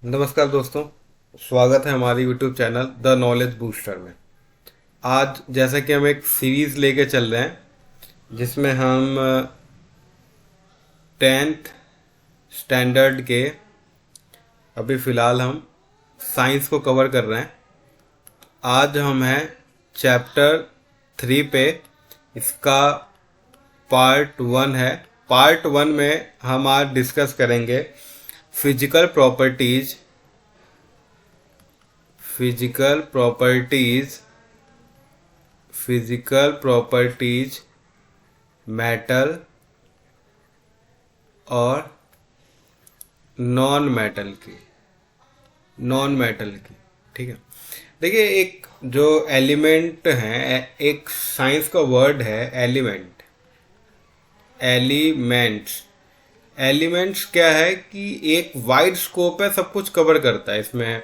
नमस्कार दोस्तों, स्वागत है हमारी YouTube channel the knowledge booster में। आज जैसा कि हम एक सीरीज़ लेके चल रहे हैं जिसमें हम 10th स्टैंडर्ड के अभी फ़िलहाल हम साइंस को कवर कर रहे हैं। आज हम हैं चैप्टर 3 पे। इसका पार्ट 1 है। पार्ट 1 में हम आज डिस्कस करेंगे फिजिकल प्रॉपर्टीज मेटल और नॉन मेटल की। ठीक है, देखिए एक जो एलिमेंट है, एक साइंस का वर्ड है एलिमेंट्स क्या है कि एक वाइड स्कोप है, सब कुछ कवर करता है। इसमें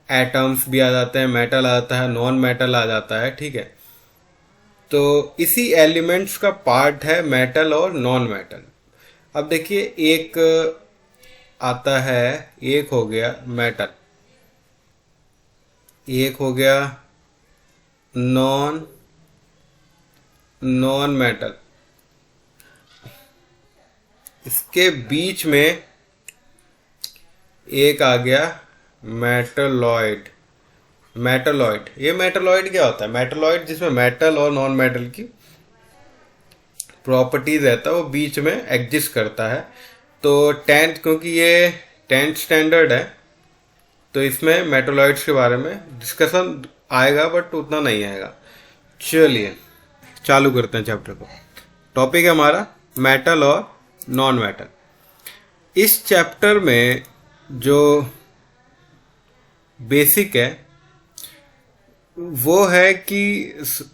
एटम्स भी आ जाते हैं, मेटल आ जाता है, नॉन मेटल आ जाता है। ठीक है, तो इसी एलिमेंट्स का पार्ट है मेटल और नॉन मेटल। अब देखिए, एक आता है, एक हो गया मेटल, एक हो गया नॉन मेटल। इसके बीच में एक आ गया मेटलॉइड। ये मेटलॉइड क्या होता है? मेटलॉइड जिसमें मेटल और नॉन मेटल की प्रॉपर्टीज रहता है, वो बीच में एग्जिस्ट करता है। तो 10th, क्योंकि ये 10th स्टैंडर्ड है, तो इसमें मेटलॉइड्स के बारे में डिस्कशन आएगा, बट उतना नहीं आएगा। चलिए चालू करते हैं चैप्टर को। टॉपिक है हमारा मेटल और नॉन मेटल। इस चैप्टर में जो बेसिक है वो है कि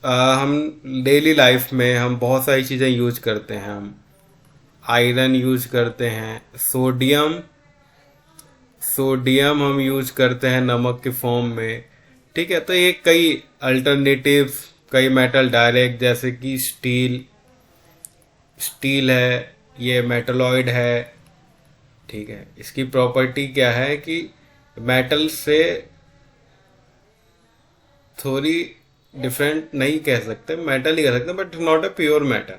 हम डेली लाइफ में हम बहुत सारी चीज़ें यूज करते हैं। हम आयरन यूज करते हैं, सोडियम हम यूज करते हैं नमक के फॉर्म में। ठीक है, तो ये कई अल्टरनेटिव, कई मेटल डायरेक्ट, जैसे कि स्टील है, ये मेटलॉइड है। ठीक है, इसकी प्रॉपर्टी क्या है कि मेटल से थोड़ी डिफरेंट नहीं कह सकते, मेटल ही कह सकते, but not a pure metal.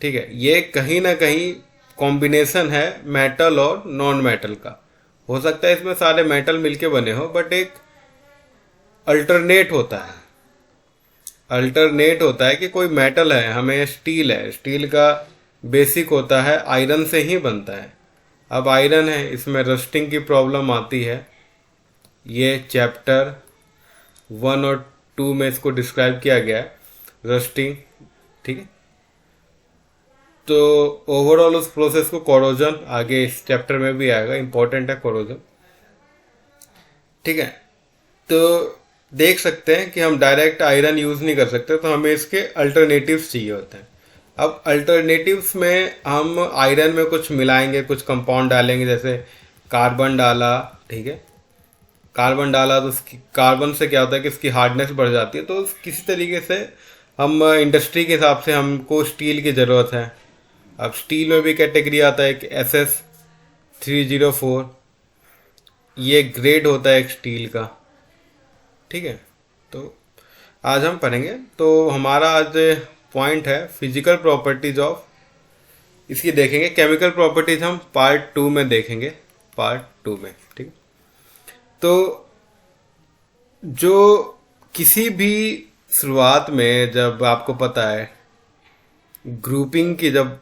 ठीक है, ये कहीं ना कहीं कॉम्बिनेशन है मेटल और नॉन मेटल का। हो सकता है इसमें सारे मेटल मिलके बने हो, बट एक अल्टरनेट होता है कि कोई मेटल है, हमें स्टील है, स्टील का बेसिक होता है आयरन से ही बनता है। अब आयरन है, इसमें रस्टिंग की प्रॉब्लम आती है। ये चैप्टर 1 और 2 में इसको डिस्क्राइब किया गया है, रस्टिंग। ठीक है, तो ओवरऑल उस प्रोसेस को कोरोजन, आगे इस चैप्टर में भी आएगा, इंपॉर्टेंट है कोरोजन। ठीक है, तो देख सकते हैं कि हम डायरेक्ट आयरन यूज नहीं कर सकते, तो हमें इसके अल्टरनेटिव्स चाहिए होते हैं। अब अल्टरनेटिव्स में हम आयरन में कुछ मिलाएंगे, कुछ कंपाउंड डालेंगे, जैसे कार्बन डाला। ठीक है, कार्बन डाला तो कार्बन से क्या होता है कि इसकी हार्डनेस बढ़ जाती है। तो किसी तरीके से हम इंडस्ट्री के हिसाब से हमको स्टील की ज़रूरत है। अब स्टील में भी कैटेगरी आता है कि SS304, ये ग्रेड होता है एक स्टील का। ठीक है, तो आज हम पढ़ेंगे। तो हमारा आज पॉइंट है फिजिकल प्रॉपर्टीज ऑफ, इसकी देखेंगे। केमिकल प्रॉपर्टीज हम पार्ट 2 में देखेंगे, पार्ट 2 में। ठीक, तो जो किसी भी शुरुआत में जब आपको पता है ग्रुपिंग की जब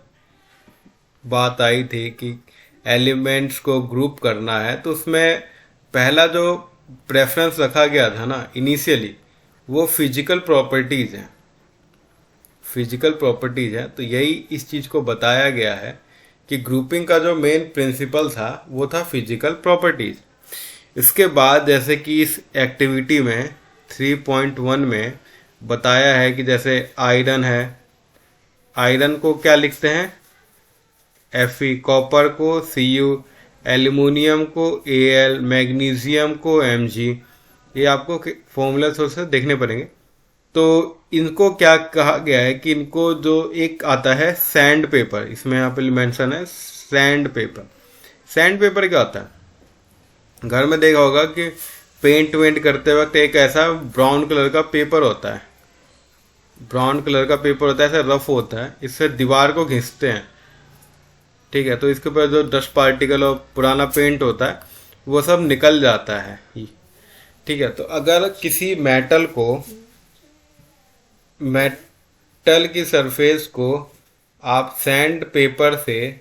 बात आई थी कि एलिमेंट्स को ग्रुप करना है, तो उसमें पहला जो प्रेफरेंस रखा गया था ना इनिशियली, वो फिजिकल प्रॉपर्टीज है। तो यही इस चीज़ को बताया गया है कि ग्रुपिंग का जो मेन प्रिंसिपल था वो था फिजिकल प्रॉपर्टीज। इसके बाद जैसे कि इस एक्टिविटी में 3.1 में बताया है कि जैसे आयरन है, आयरन को क्या लिखते हैं? Fe, कॉपर को Cu, एल्यूमिनियम को Al, मैग्नीशियम को Mg। ये आपको फॉर्मूला थोड़ा सा देखने पड़ेंगे। तो इनको क्या कहा गया है कि इनको जो एक आता है सैंड पेपर, इसमें यहाँ पे मेंशन है सैंड पेपर, सैंड पेपर क्या होता है, घर में देखा होगा कि पेंट वेंट करते वक्त एक ऐसा ब्राउन कलर का पेपर होता है, ब्राउन कलर का पेपर होता है, ऐसा रफ होता है, इससे दीवार को घिसते हैं, ठीक है। तो इसके ऊपर जो डस्ट पार्टिकल और पुराना पेंट होता है वो सब निकल जाता है, ठीक है। तो अगर किसी मेटल की सरफेस को आप सैंड पेपर से,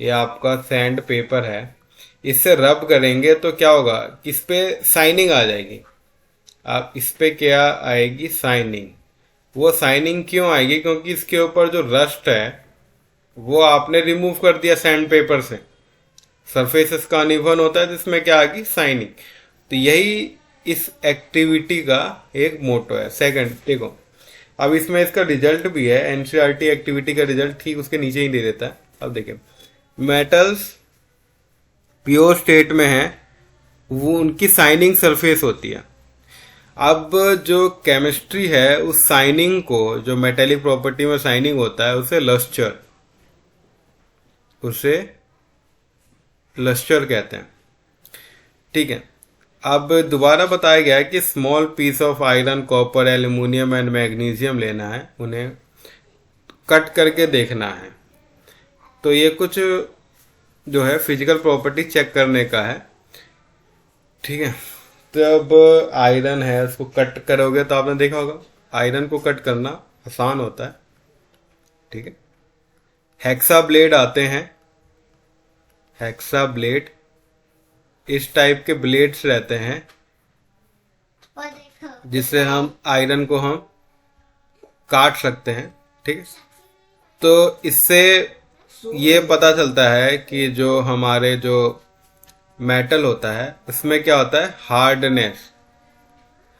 या आपका सैंड पेपर है, इससे रब करेंगे तो क्या होगा, इस पे शाइनिंग आ जाएगी। आप इस पे क्या आएगी, शाइनिंग। वो शाइनिंग क्यों आएगी, क्योंकि इसके ऊपर जो रस्ट है वो आपने रिमूव कर दिया सैंड पेपर से, सरफेस इसका अनइवन होता है जिसमें क्या आएगी, शाइनिंग। तो यही इस एक्टिविटी का एक मोटो है। सेकंड देखो, अब इसमें इसका रिजल्ट भी है, एनसीईआरटी एक्टिविटी का रिजल्ट ठीक उसके नीचे ही दे देता है। अब देखिए, मेटल्स प्योर स्टेट में है, वो उनकी शाइनिंग सरफेस होती है। अब जो केमिस्ट्री है उस शाइनिंग को, जो मेटेलिक प्रॉपर्टी में शाइनिंग होता है, उसे लस्टर कहते हैं, ठीक है। अब दोबारा बताया गया है कि small piece of iron, copper, aluminium and magnesium लेना है, उन्हें कट करके देखना है। तो ये कुछ जो है फिजिकल प्रॉपर्टी चेक करने का है, ठीक है। तो अब आयरन है, उसको कट करोगे तो आपने देखा होगा आयरन को कट करना आसान होता है, ठीक है। हेक्सा ब्लेड आते हैं, हेक्सा ब्लेड, इस टाइप के ब्लेड्स रहते हैं जिससे हम आयरन को हम काट सकते हैं, ठीक है। तो इससे ये पता चलता है कि जो हमारे जो मेटल होता है उसमें क्या होता है,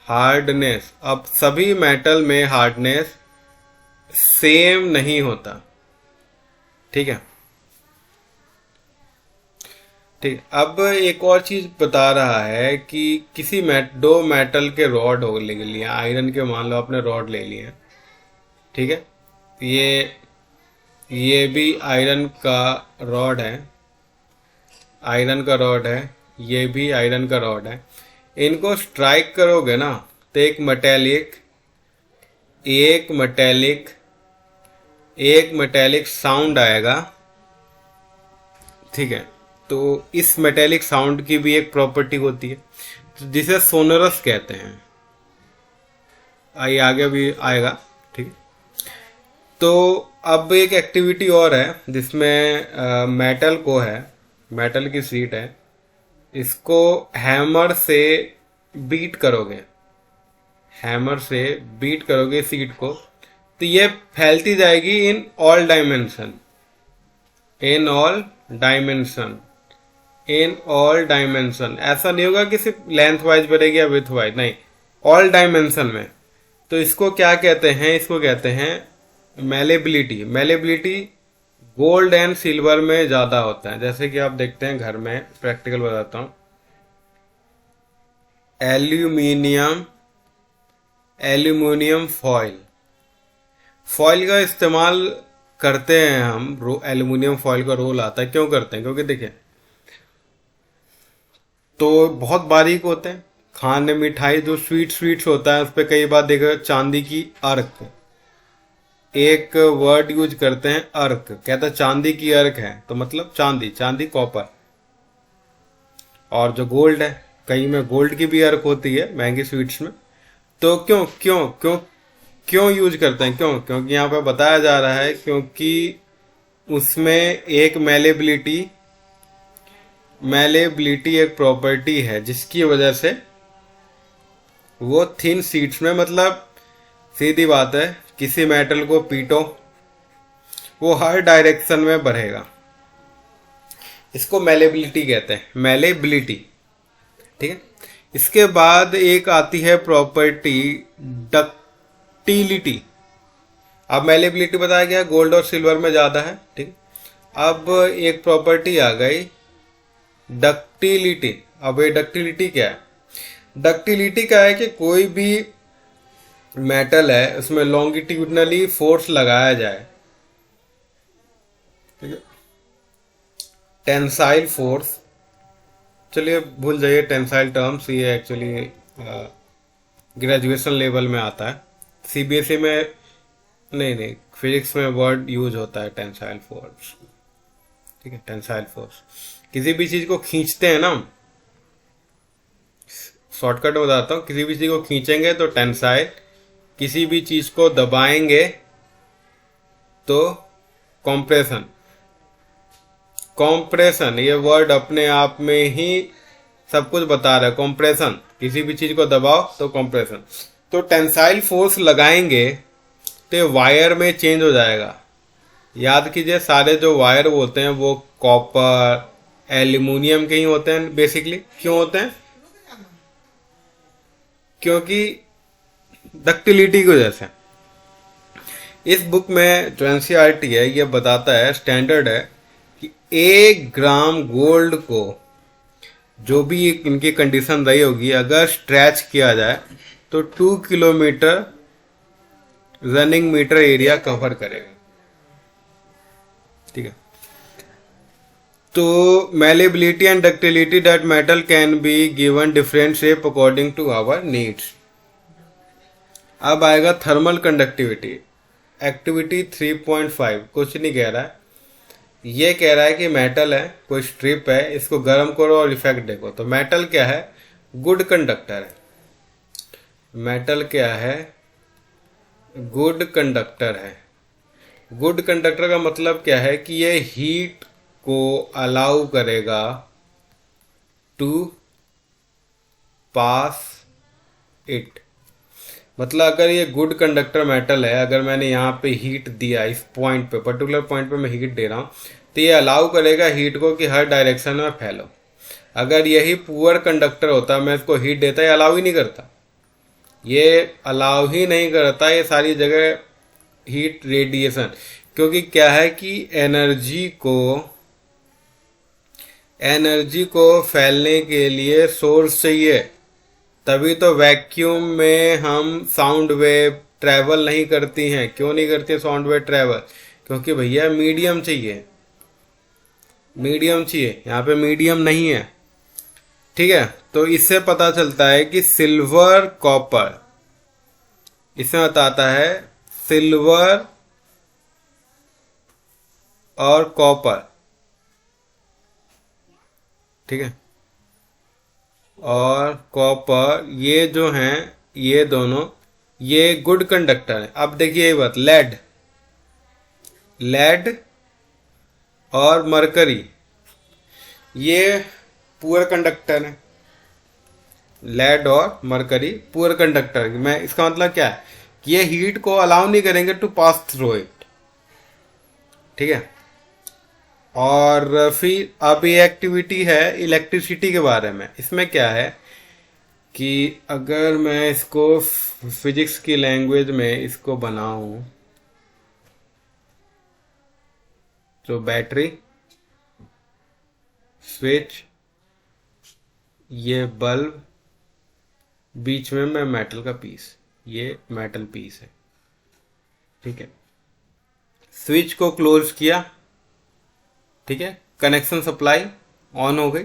हार्डनेस। अब सभी मेटल में हार्डनेस सेम नहीं होता, ठीक है, ठीक। अब एक और चीज बता रहा है कि किसी दो मेटल के रॉड हो ले लिए, आयरन के मान लो आपने रॉड ले लिए, ठीक है। ये भी आयरन का रॉड है, ये भी आयरन का रॉड है। इनको स्ट्राइक करोगे ना तो एक मेटेलिक साउंड आएगा, ठीक है। तो इस मेटेलिक साउंड की भी एक प्रॉपर्टी होती है जिसे सोनरस कहते हैं, आगे भी आएगा, ठीक है। तो अब एक एक्टिविटी और है जिसमें मेटल की शीट है, इसको हैमर से बीट करोगे शीट को, तो ये फैलती जाएगी इन ऑल डायमेंशन। ऐसा नहीं होगा कि सिर्फ लेंथ वाइज बढ़ेगी या विड्थ वाइज, नहीं, ऑल डायमेंशन में। तो इसको क्या कहते हैं, इसको कहते हैं मेलेबिलिटी गोल्ड एंड सिल्वर में ज्यादा होता है। जैसे कि आप देखते हैं घर में, प्रैक्टिकल बताता हूं, एल्यूमिनियम फॉइल का इस्तेमाल करते हैं हम, एल्यूमिनियम फॉइल का रोल आता है। क्यों करते हैं, क्योंकि देखिए तो बहुत बारीक होते हैं, खाने मिठाई जो स्वीट्स होता है उस पर कई बार देखो चांदी की अर्क, एक वर्ड यूज करते हैं अर्क, कहता है चांदी की अर्क है, तो मतलब चांदी कॉपर। और जो गोल्ड है, कहीं में गोल्ड की भी अर्क होती है महंगी स्वीट्स में। तो क्यों यूज करते हैं, क्योंकि यहाँ पे बताया जा रहा है क्योंकि उसमें एक मेलेबिलिटी एक प्रॉपर्टी है जिसकी वजह से वो थिन शीट्स में, मतलब सीधी बात है, किसी मेटल को पीटो वो हर डायरेक्शन में बढ़ेगा, इसको मेलेबिलिटी कहते हैं, ठीक है। इसके बाद एक आती है प्रॉपर्टी डक्टिलिटी। अब मेलेबिलिटी बताया गया गोल्ड और सिल्वर में ज्यादा है, ठीक। अब एक प्रॉपर्टी आ गई डक्टिलिटी। अब ये डक्टिलिटी क्या है, डक्टिलिटी क्या है कि कोई भी मेटल है उसमें लॉन्गिट्यूडनली फोर्स लगाया जाए, ठीक है, टेंसाइल फोर्स, चलिए भूल जाइए टेंसाइल टर्म्स, ये एक्चुअली ग्रेजुएशन लेवल में आता है, सीबीएसई में नहीं, फिजिक्स में वर्ड यूज होता है टेंसाइल फोर्स। ठीक है, टेंसाइल फोर्स किसी भी चीज को खींचते हैं ना, शॉर्टकट में बताता हूं, किसी भी चीज को खींचेंगे तो टेंसाइल, किसी भी चीज को दबाएंगे तो कॉम्प्रेशन। कॉम्प्रेशन ये वर्ड अपने आप में ही सब कुछ बता रहा है, कॉम्प्रेशन, किसी भी चीज को दबाओ तो कॉम्प्रेशन। तो टेंसाइल फोर्स लगाएंगे तो वायर में चेंज हो जाएगा। याद कीजिए सारे जो वायर होते हैं वो कॉपर, एल्यूमिनियम के ही होते हैं बेसिकली। क्यों होते हैं? क्योंकि डक्टिलिटी की वजह से। इस बुक में जो एनसीईआरटी है ये बताता है, स्टैंडर्ड है कि 1 ग्राम गोल्ड को, जो भी इनकी कंडीशन रही होगी, अगर स्ट्रेच किया जाए तो 2 kilometre running metre area cover करेगा। ठीक है, तो malleability and ductility that metal can be given different shape according to our needs. अब आएगा थर्मल कंडक्टिविटी, एक्टिविटी 3.5। कुछ नहीं कह रहा है, ये कह रहा है कि मेटल है, कोई स्ट्रिप है, इसको गर्म करो और इफेक्ट देखो। तो मेटल क्या है? गुड कंडक्टर है। मेटल क्या है? गुड कंडक्टर है। गुड कंडक्टर का मतलब क्या है कि ये हीट को अलाउ करेगा टू पास इट। मतलब अगर ये गुड कंडक्टर मेटल है, अगर मैंने यहाँ पे हीट दिया, इस पॉइंट पे, पर्टिकुलर पॉइंट पे मैं हीट दे रहा हूँ, तो ये अलाउ करेगा हीट को कि हर डायरेक्शन में फैलो। अगर यही पुअर कंडक्टर होता, मैं इसको हीट देता, ये अलाउ ही नहीं करता, ये अलाउ ही नहीं करता ये सारी जगह हीट रेडिएशन। क्योंकि क्या है कि एनर्जी को फैलने के लिए सोर्स चाहिए, तभी तो वैक्यूम में हम साउंड वेव ट्रैवल नहीं करती हैं। क्यों नहीं करती साउंड वेव ट्रैवल? क्योंकि भैया मीडियम चाहिए, मीडियम चाहिए, यहाँ पे मीडियम नहीं है। ठीक है, तो इससे पता चलता है कि सिल्वर कॉपर, इसमें बताता है सिल्वर और कॉपर, ठीक है, और कॉपर, ये जो हैं ये दोनों, ये गुड कंडक्टर है। अब देखिए ये बात, लेड और मरकरी ये पुअर कंडक्टर है। लेड और मरकरी पुअर कंडक्टर। मैं इसका मतलब क्या है कि ये हीट को अलाउ नहीं करेंगे टू पास थ्रू इट। ठीक है, और फिर अब ये एक्टिविटी है इलेक्ट्रिसिटी के बारे में। इसमें क्या है कि अगर मैं इसको फिजिक्स की लैंग्वेज में इसको बनाऊं तो बैटरी, स्विच, ये बल्ब, बीच में मैं मेटल का पीस, ये मेटल पीस है। ठीक है, स्विच को क्लोज किया, ठीक है, कनेक्शन सप्लाई ऑन हो गई,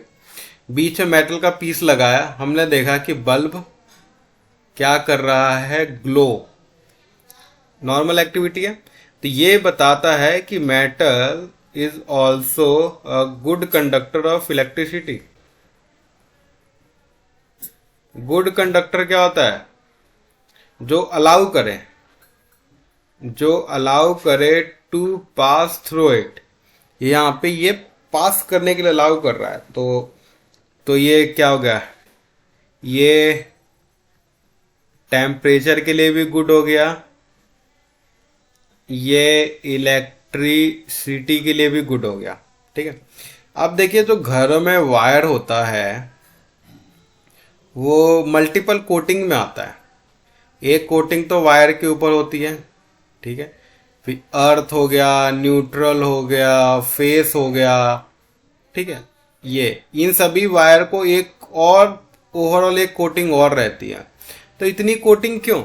बीच में मेटल का पीस लगाया, हमने देखा कि बल्ब क्या कर रहा है, ग्लो, नॉर्मल एक्टिविटी है। तो ये बताता है कि metal is also a good conductor of electricity. Good conductor क्या होता है? जो अलाउ करे टू पास थ्रू इट। यहाँ पे ये पास करने के लिए अलाउ कर रहा है, तो ये क्या हो गया, ये टेम्परेचर के लिए भी गुड हो गया, ये इलेक्ट्रिसिटी के लिए भी गुड हो गया। ठीक है, अब देखिए जो घरों में वायर होता है वो मल्टीपल कोटिंग में आता है। एक कोटिंग तो वायर के ऊपर होती है, ठीक है, फिर अर्थ हो गया, न्यूट्रल हो गया, फेस हो गया, ठीक है, ये इन सभी वायर को एक और ओवरऑल एक कोटिंग और रहती है। तो इतनी कोटिंग क्यों?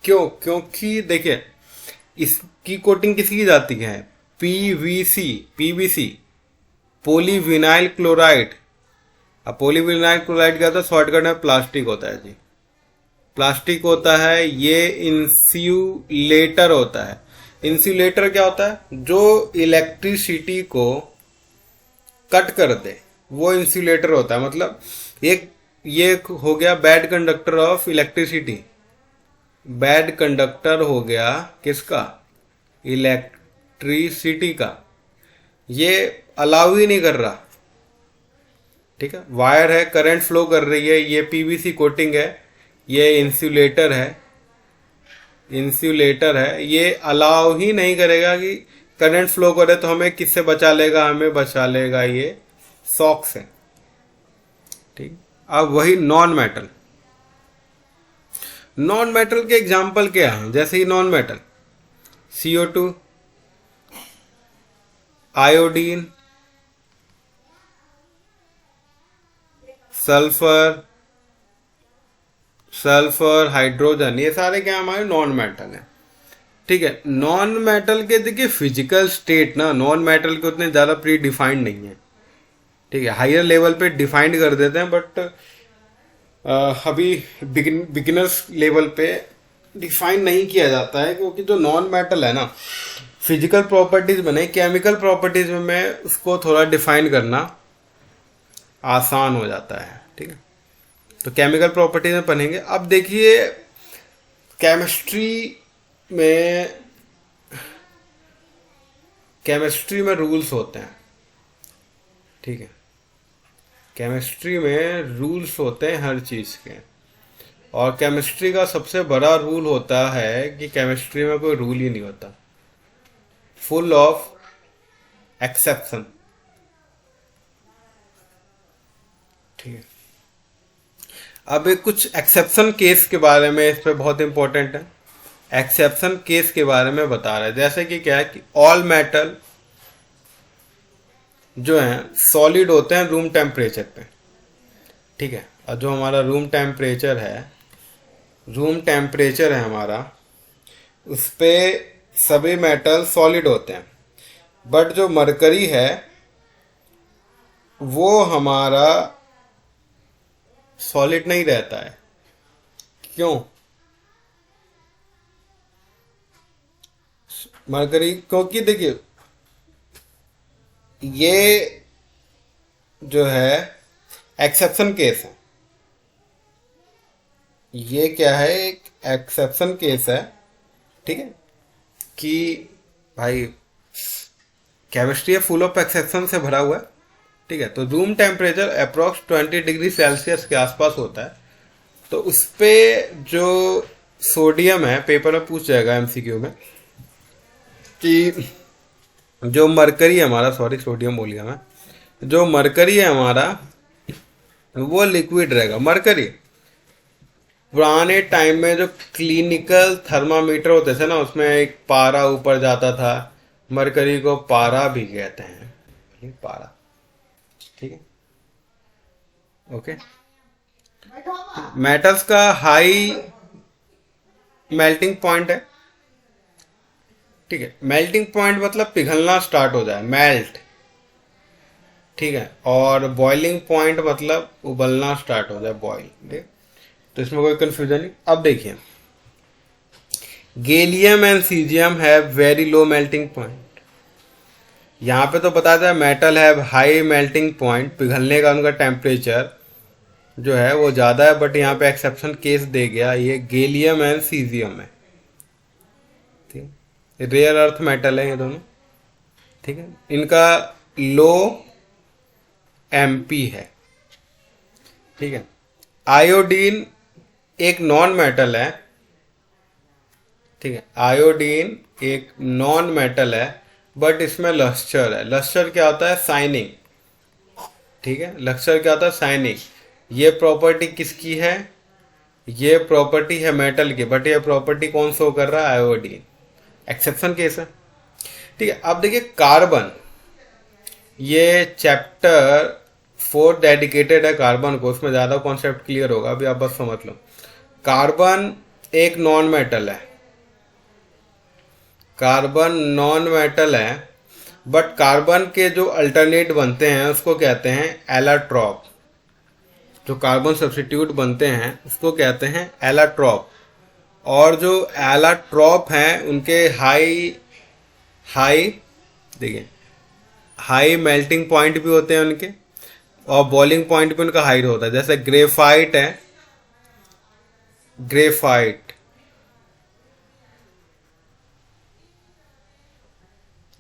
क्योंकि देखिए इसकी कोटिंग किसकी जाती है? PVC polyvinyl chloride. अब पॉलीविनाइल क्लोराइड क्या होता है, शॉर्टकट में प्लास्टिक होता है जी, प्लास्टिक होता है। ये इंसुलेटर होता है। इंसुलेटर क्या होता है, जो इलेक्ट्रिसिटी को कट कर दे, वो इंसुलेटर होता है। मतलब ये हो गया bad conductor of electricity. Bad conductor हो गया किसका, इलेक्ट्रिसिटी का। ये अलाउ ही नहीं कर रहा, ठीक है। वायर है, करंट फ्लो कर रही है, ये पीवीसी कोटिंग है, ये इंसुलेटर है, इंसुलेटर है। ये अलाउ ही नहीं करेगा कि करंट फ्लो करे। तो हमें किससे बचा लेगा, हमें बचा लेगा ये शॉक से, ठीक। अब वही नॉन मेटल, नॉन मेटल के एग्जाम्पल क्या है, जैसे ही non metal CO2, iodine, sulphur, hydrogen, ये सारे क्या हमारे नॉन मेटल हैं, ठीक है। नॉन मेटल के देखिए फिजिकल स्टेट ना नॉन मेटल के उतने ज़्यादा प्री डिफाइंड नहीं है, ठीक है। हायर लेवल पे डिफाइंड कर देते हैं, बट अभी बिगिनर्स लेवल पे डिफाइन नहीं किया जाता है, क्योंकि जो नॉन मेटल है ना, फिजिकल प्रॉपर्टीज बने, केमिकल प्रॉपर्टीज में उसको थोड़ा डिफाइन करना आसान हो जाता है, ठीक है। तो केमिकल प्रॉपर्टीज में बनेंगे। अब देखिए केमिस्ट्री में रूल्स होते हैं, ठीक है। केमिस्ट्री में रूल्स होते हैं हर चीज़ के, और केमिस्ट्री का सबसे बड़ा रूल होता है कि केमिस्ट्री में कोई रूल ही नहीं होता, फुल ऑफ एक्सेप्शन, ठीक है। अब एक कुछ एक्सेप्शन केस के बारे में, इस पे बहुत इंपॉर्टेंट है, एक्सेप्शन केस के बारे में बता रहे हैं। जैसे कि क्या है कि ऑल मेटल जो है सॉलिड होते हैं रूम टेम्परेचर पे, ठीक है। और जो हमारा रूम टेम्परेचर है हमारा, उस पे सभी मेटल सॉलिड होते हैं। बट जो मरकरी है वो हमारा सॉलिड नहीं रहता है। क्यों मरकरी, क्योंकि देखिए ये जो है एक्सेप्शन केस है, ये क्या है, एक एक्सेप्शन केस है, ठीक है। कि भाई केमिस्ट्री फुल ऑफ एक्सेप्शन से भरा हुआ है, ठीक है। तो room temperature approx 20 degree Celsius के आसपास होता है। तो उस पे जो सोडियम है, पेपर में पूछ जाएगा MCQ में कि जो मरकरी है हमारा, सॉरी सोडियम बोल गया मैं, जो मरकरी है हमारा वो लिक्विड रहेगा। मरकरी पुराने टाइम में जो क्लिनिकल थर्मामीटर होते थे ना, उसमें एक पारा ऊपर जाता था, मरकरी को पारा भी कहते हैं, पारा, ठीक है, ओके। मेटल्स का हाई मेल्टिंग पॉइंट है, ठीक है। मेल्टिंग पॉइंट मतलब पिघलना स्टार्ट हो जाए, मेल्ट, ठीक है। और बॉइलिंग पॉइंट मतलब उबलना स्टार्ट हो जाए, बॉइल, ठीक। तो इसमें कोई कंफ्यूजन नहीं। अब देखिए gallium and caesium have very low melting point. यहाँ पे तो बताया है मेटल है हाई मेल्टिंग पॉइंट, पिघलने का उनका टेम्परेचर जो है वो ज़्यादा है, बट यहाँ पे एक्सेप्शन केस दे गया, ये गैलियम एंड सीजियम है, ठीक। रेयर अर्थ मेटल है ये दोनों, ठीक है। इनका लो MP है, ठीक है। आयोडीन एक नॉन मेटल है, ठीक है। आयोडीन एक नॉन मेटल है, बट इसमें लस्टर है। लस्टर क्या होता है, शाइनिंग, ठीक है। लस्टर क्या होता है, शाइनिंग। ये प्रॉपर्टी किसकी है, ये प्रॉपर्टी है मेटल की, बट ये प्रॉपर्टी कौन शो कर रहा है, आयोडीन। एक्सेप्शन केस है, ठीक है। अब देखिए कार्बन, ये चैप्टर 4 डेडिकेटेड है कार्बन को, उसमें ज़्यादा कॉन्सेप्ट क्लियर होगा, अभी आप बस समझ लो। कार्बन एक नॉन मेटल है, कार्बन नॉन मेटल है, बट कार्बन के जो अल्टरनेट बनते हैं उसको कहते हैं एलाट्रॉप। जो कार्बन सब्स्टिट्यूट बनते हैं उसको कहते हैं एलाट्रॉप। और जो एलाट्रॉप हैं उनके हाई हाई देखिए हाई मेल्टिंग पॉइंट भी होते हैं उनके, और बॉइलिंग पॉइंट भी उनका हाई होता है। जैसे ग्रेफाइट है, ग्रेफाइट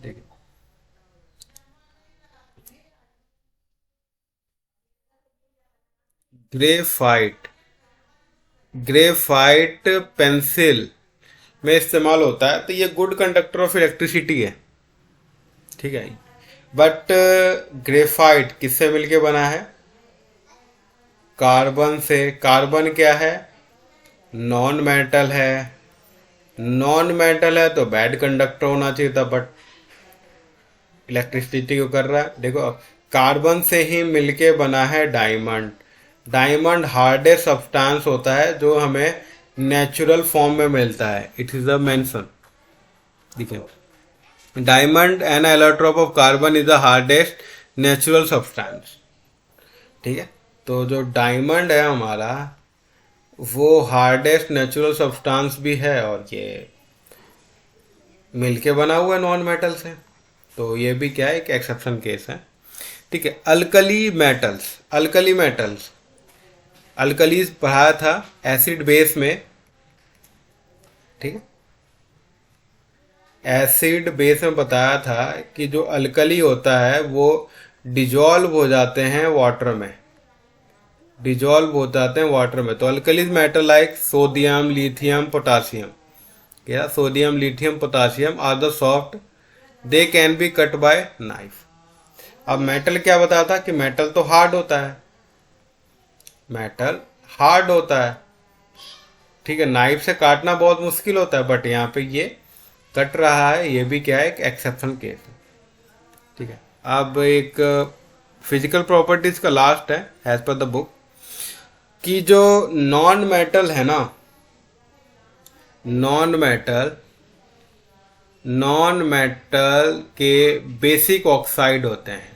देखिए, ग्रेफाइट ग्रेफाइट पेंसिल में इस्तेमाल होता है, तो ये गुड कंडक्टर ऑफ इलेक्ट्रिसिटी है, ठीक है। बट ग्रेफाइट किससे मिलके बना है? कार्बन से। कार्बन क्या है? नॉन मेटल है। नॉन मेटल है तो बैड कंडक्टर होना चाहिए था, बट इलेक्ट्रिसिटी को कर रहा है। देखो अब कार्बन से ही मिलके बना है डायमंड। डायमंड हार्डेस्ट सब्सटेंस होता है जो हमें नेचुरल फॉर्म में मिलता है। इट इज अ मेंशन, देखिए diamond N allotrope of carbon is the hardest natural substance, ठीक है। तो जो डायमंड है हमारा वो हार्डेस्ट नेचुरल सब्सटेंस भी है, और ये मिलके बना हुआ है नॉन मेटल से, तो ये भी क्या है, एक एक्सेप्शन केस है, ठीक है। Alkali metals, alkali metals, alkalis पढ़ाया था एसिड बेस में, ठीक है। एसिड बेस में बताया था कि जो अल्कली होता है वो डिजॉल्व हो जाते हैं वाटर में, डिजॉल्व हो जाते हैं वाटर में। तो alkalis metal like sodium, lithium, potassium, क्या sodium, lithium, potassium are the soft, they can be cut by knife. अब मेटल क्या बताया था कि मेटल तो हार्ड होता है, मेटल हार्ड होता है, ठीक है, नाइफ से काटना बहुत मुश्किल होता है, बट यहाँ पे ये कट रहा है, ये भी क्या है, एक एक्सेप्शन केस है, ठीक है। अब एक फिजिकल प्रॉपर्टीज का लास्ट है एज पर द बुक, कि जो नॉन मेटल है ना, नॉन मेटल के बेसिक ऑक्साइड होते हैं,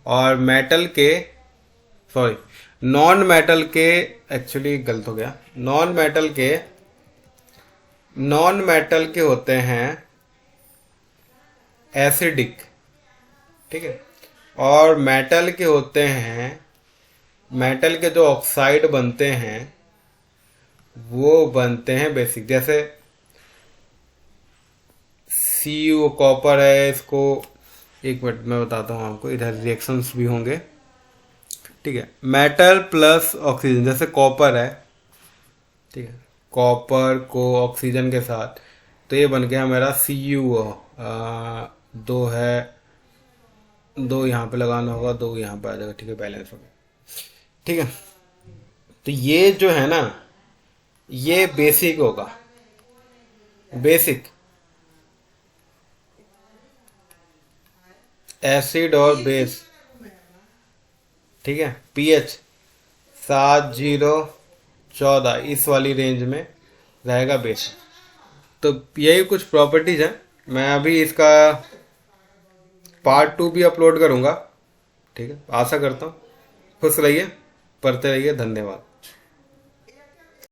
और मेटल के सॉरी नॉन मेटल के, एक्चुअली गलत हो गया, नॉन मेटल के होते हैं एसिडिक, ठीक है, और मेटल के होते हैं, मेटल के जो ऑक्साइड बनते हैं वो बनते हैं बेसिक। जैसे CU कॉपर है, इसको एक मिनट में बताता हूँ आपको, इधर रिएक्शंस भी होंगे, ठीक है। मेटल प्लस ऑक्सीजन, जैसे कॉपर है, ठीक है, कॉपर को ऑक्सीजन के साथ, तो ये बन गया मेरा CuO, दो है, दो यहाँ पे लगाना होगा, दो यहाँ पे आ जाएगा, ठीक है, बैलेंस हो गया, ठीक है। तो ये जो है ना, ये बेसिक होगा, बेसिक एसिड और बेस, ठीक है। pH 7-0-14 इस वाली रेंज में रहेगा बेस। तो यही कुछ प्रॉपर्टीज हैं, मैं अभी इसका पार्ट 2 भी अपलोड करूंगा, ठीक है। आशा करता हूँ, खुश रहिए, पढ़ते रहिए, धन्यवाद।